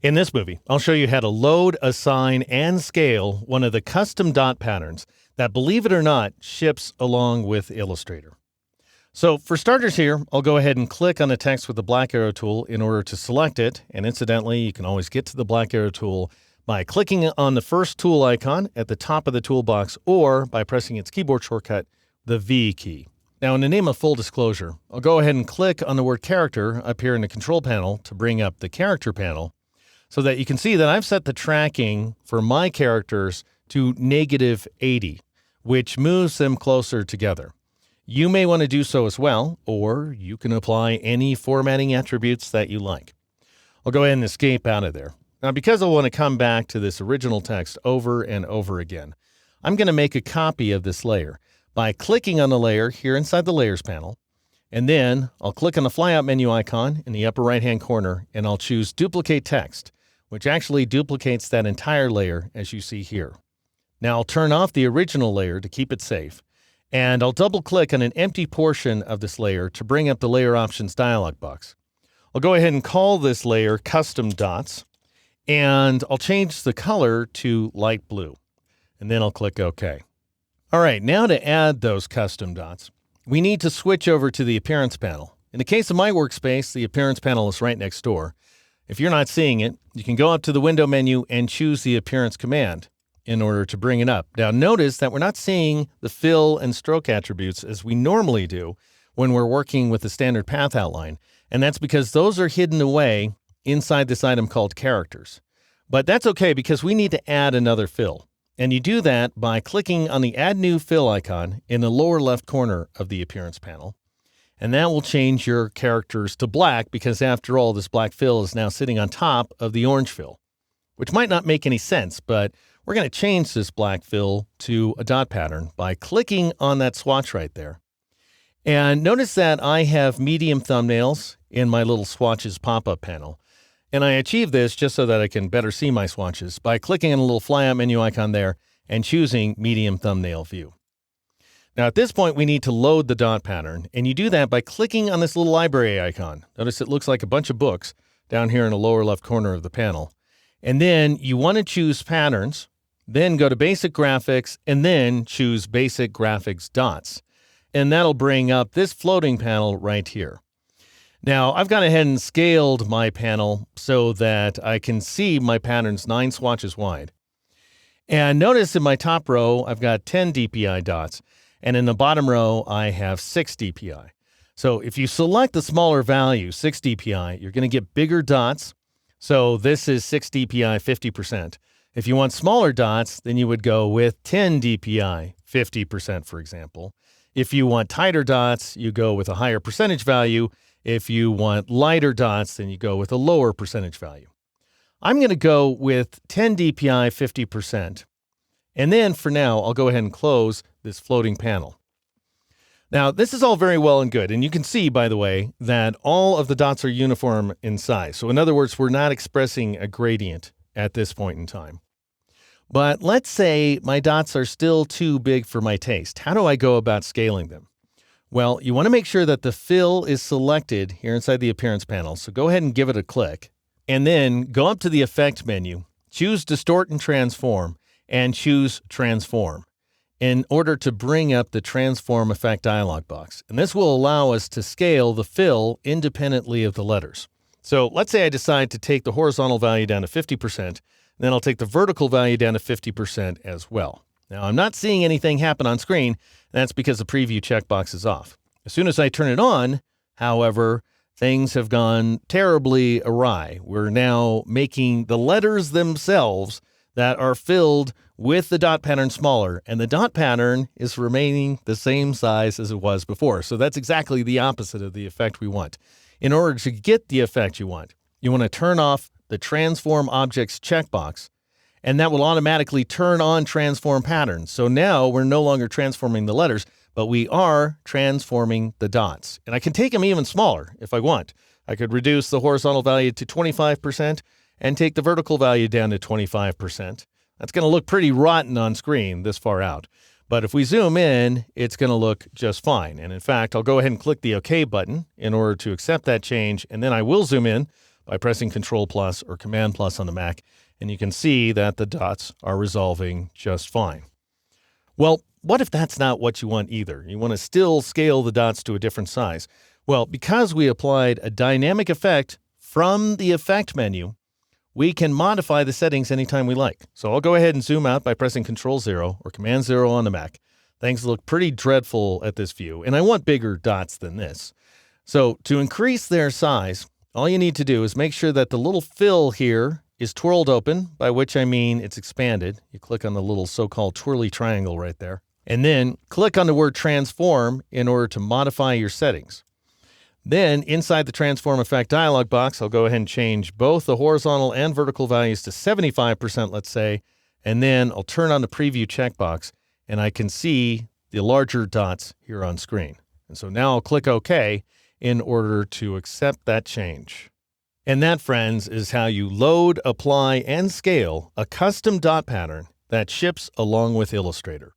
In this movie, I'll show you how to load, assign, and scale one of the custom dot patterns that, believe it or not, ships along with Illustrator. So for starters here, I'll go ahead and click on the text with the black arrow tool in order to select it. And incidentally, you can always get to the black arrow tool by clicking on the first tool icon at the top of the toolbox or by pressing its keyboard shortcut, the V key. Now, in the name of full disclosure, I'll go ahead and click on the word character up here in the control panel to bring up the character panel so that you can see that I've set the tracking for my characters to -80, which moves them closer together. You may want to do so as well, or you can apply any formatting attributes that you like. I'll go ahead and escape out of there. Now, because I want to come back to this original text over and over again, I'm going to make a copy of this layer by clicking on the layer here inside the Layers panel, and then I'll click on the flyout menu icon in the upper right-hand corner, and I'll choose Duplicate Text, which actually duplicates that entire layer as you see here. Now I'll turn off the original layer to keep it safe, and I'll double-click on an empty portion of this layer to bring up the Layer Options dialog box. I'll go ahead and call this layer Custom Dots, and I'll change the color to light blue, and then I'll click OK. All right, now to add those custom dots, we need to switch over to the Appearance panel. In the case of my workspace, the Appearance panel is right next door. If you're not seeing it, you can go up to the Window menu and choose the Appearance command in order to bring it up. Now notice that we're not seeing the fill and stroke attributes as we normally do when we're working with the standard path outline, and that's because those are hidden away inside this item called Characters. But that's okay because we need to add another fill. And you do that by clicking on the Add New Fill icon in the lower left corner of the Appearance panel. And that will change your characters to black because, after all, this black fill is now sitting on top of the orange fill, which might not make any sense, but we're going to change this black fill to a dot pattern by clicking on that swatch right there. And notice that I have medium thumbnails in my little swatches pop-up panel. And I achieve this just so that I can better see my swatches by clicking on the little flyout menu icon there and choosing Medium Thumbnail View. Now at this point, we need to load the dot pattern, and you do that by clicking on this little library icon. Notice it looks like a bunch of books down here in the lower left corner of the panel. And then you want to choose Patterns, then go to Basic Graphics, and then choose Basic Graphics Dots. And that'll bring up this floating panel right here. Now, I've gone ahead and scaled my panel so that I can see my patterns 9 swatches wide. And notice in my top row, I've got 10 DPI dots, and in the bottom row, I have 6 DPI. So if you select the smaller value, 6 DPI, you're going to get bigger dots. So this is 6 DPI, 50%. If you want smaller dots, then you would go with 10 DPI, 50%, for example. If you want tighter dots, you go with a higher percentage value. If you want lighter dots, then you go with a lower percentage value. I'm going to go with 10 DPI, 50%. And then for now, I'll go ahead and close this floating panel. Now, this is all very well and good. And you can see, by the way, that all of the dots are uniform in size. So in other words, we're not expressing a gradient at this point in time. But let's say my dots are still too big for my taste. How do I go about scaling them? Well, you want to make sure that the fill is selected here inside the Appearance panel. So go ahead and give it a click. And then go up to the Effect menu, choose Distort and Transform, and choose Transform in order to bring up the Transform Effect dialog box. And this will allow us to scale the fill independently of the letters. So let's say I decide to take the horizontal value down to 50%, and then I'll take the vertical value down to 50% as well. Now, I'm not seeing anything happen on screen. That's because the preview checkbox is off. As soon as I turn it on, however, things have gone terribly awry. We're now making the letters themselves that are filled with the dot pattern smaller, and the dot pattern is remaining the same size as it was before. So that's exactly the opposite of the effect we want. In order to get the effect you want to turn off the Transform Objects checkbox, and that will automatically turn on Transform Patterns. So now we're no longer transforming the letters, but we are transforming the dots. And I can take them even smaller if I want. I could reduce the horizontal value to 25% and take the vertical value down to 25%. That's going to look pretty rotten on screen this far out. But if we zoom in, it's going to look just fine. And in fact, I'll go ahead and click the OK button in order to accept that change. And then I will zoom in by pressing Control plus or Command plus on the Mac, and you can see that the dots are resolving just fine. Well, what if that's not what you want either? You want to still scale the dots to a different size. Well, because we applied a dynamic effect from the Effect menu, we can modify the settings anytime we like. So I'll go ahead and zoom out by pressing Control-0 or Command-0 on the Mac. Things look pretty dreadful at this view, and I want bigger dots than this. So to increase their size, all you need to do is make sure that the little fill here is twirled open, by which I mean it's expanded. You click on the little so-called twirly triangle right there, and then click on the word Transform in order to modify your settings. Then inside the Transform Effect dialog box, I'll go ahead and change both the horizontal and vertical values to 75%, let's say, and then I'll turn on the preview checkbox, and I can see the larger dots here on screen. And so now I'll click OK in order to accept that change. And that, friends, is how you load, apply, and scale a custom dot pattern that ships along with Illustrator.